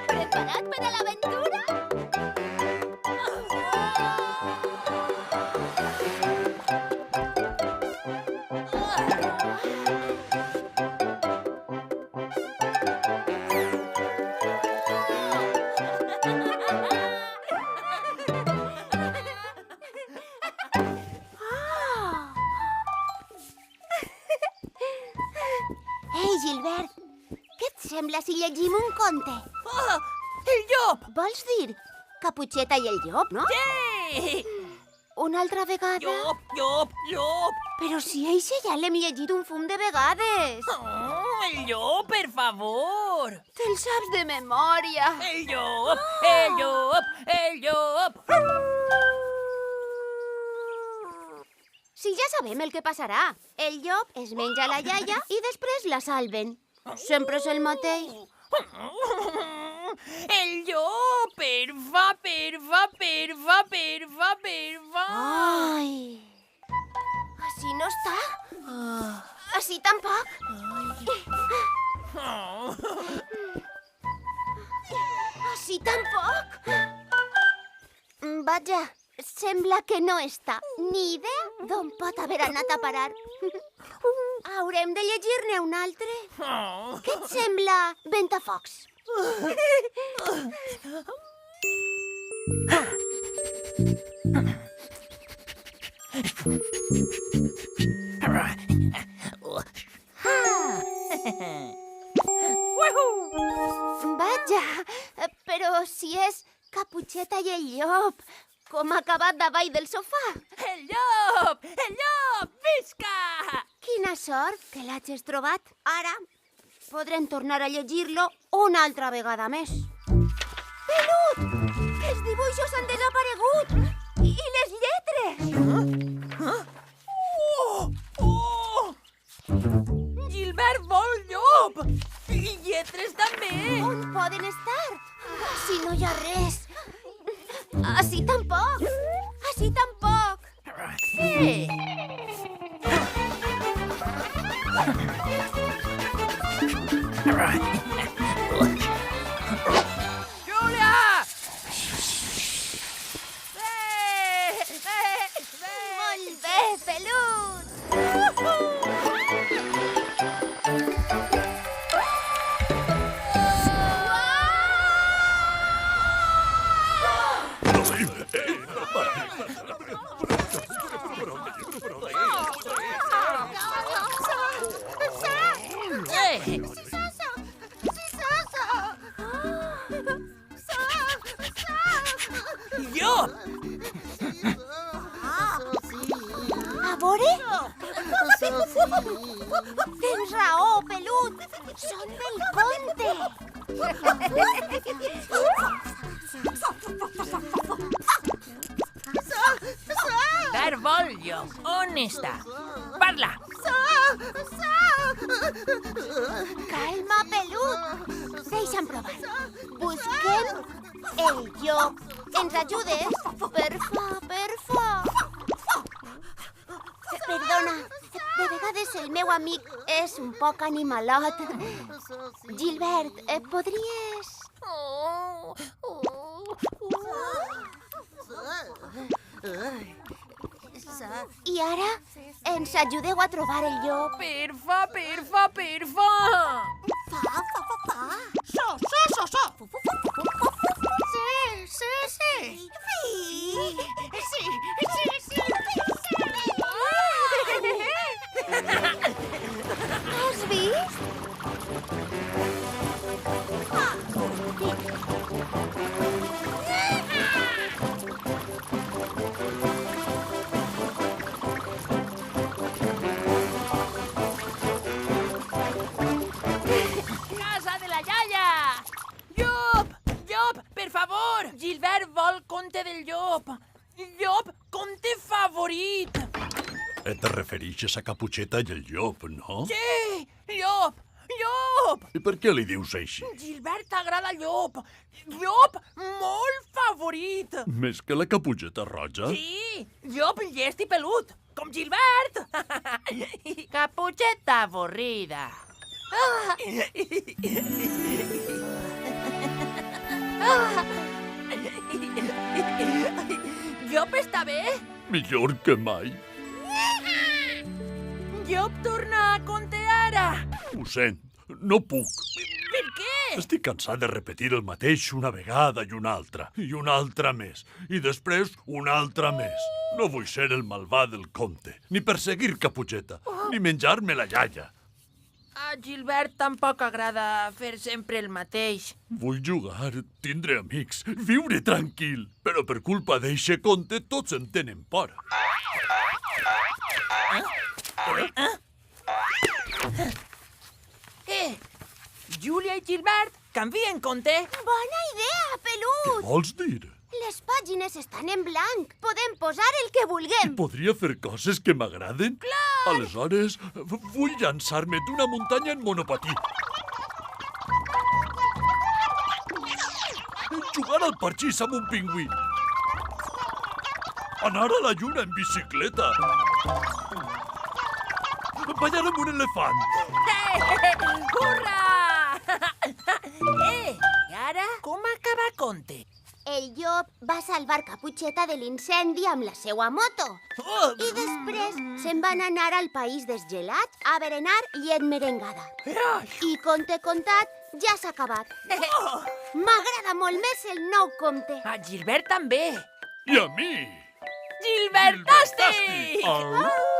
Preparat per a l'aventura? Ei, Gilbert, què et sembla si llegim un conte? Ah, el llop! Vols dir Caputxeta i el llop, no? Sí! Una altra vegada? Llop, llop, llop! Però si eixe ja l'hem llegit un fum de vegades. Oh, el llop, per favor! Te'l saps de memòria. El llop, el llop, el llop! Si ja sabem el que passarà. El llop es menja la iaia i després la salven. Sempre és el mateix. El llop, perfa, perfa, perfa, perfa, perfa! Ai! Així no està? Així tampoc? Així tampoc? Vaja, sembla que no està. Ni idea d'on pot haver anat a parar. Haurem de llegir-ne un altre. Què et sembla, Ventafocs? Vaja, però si és Caputxeta i el llop, com ha acabat davall del sofà. El llop! El llop! Visca! Quina sort que l'hagis trobat. Ara podrem tornar a llegir-lo una altra vegada més. Pelut! Els dibuixos han desaparegut! I les lletres! Oh! Oh! Gilbert vol llop! I lletres també! On poden estar? Si no hi ha res. Així tampoc! Així tampoc! Sí! Júlia! Molt bé, Pelut! Llop! A veure? Tens raó, Pelut! Són del conte! Carbollo, on està? Parla! Calma, Pelut! Deixa'm provar. Busquem el llop. Ens ajudes? Perfa, perfa. Perdona, de vegades el meu amic és un poc animalot. Gilbert, podries... I ara ens ajudeu a trobar el llop. Perfa, perfa, perfa! Has vist? Casa de la iaia! Llop! Llop, per favor! Gilbert vol conte del llop! Llop, conte favorit! Te refereixes a Caputxeta i el llop, no? Sí! Llop! Llop! I per què li dius així? Gilbert t'agrada llop! Llop molt favorit! Més que la Caputxeta roja? Sí! Llop llest i pelut! Com Gilbert! Caputxeta avorrida! Ah! Llop està bé? Millor que mai. Llop, torna a conte ara! Ho sent, no puc. Per què? Estic cansat de repetir el mateix una vegada i una altra més, i després una altra més. No vull ser el malvat del conte, ni perseguir Caputxeta, ni menjar-me la iaia. A Gilbert tampoc agrada fer sempre el mateix. Vull jugar, tindre amics, viure tranquil, però per culpa d'eixe conte tots en tenen por. Júlia i Gilbert canvien conte. Bona idea, Què Pelut! vols dir? Les pàgines estan en blanc. Podem posar el que vulguem. Podria fer coses que m'agraden? Clar! Aleshores, vull llançar-me d'una muntanya en monopatí. Jugar al parxís amb un pingüí. Anar a la lluna en bicicleta. Ballar amb un elefant. Hurra! I ara, com acaba conte? El llop va salvar Caputxeta de l'incendi amb la seua moto. Oh! I després se'n van anar al país desgelat a berenar llet merengada. I conte contat ja s'ha acabat. M'agrada molt més el nou conte. A Gilbert també. I a mi! Gilbertàstic! Au!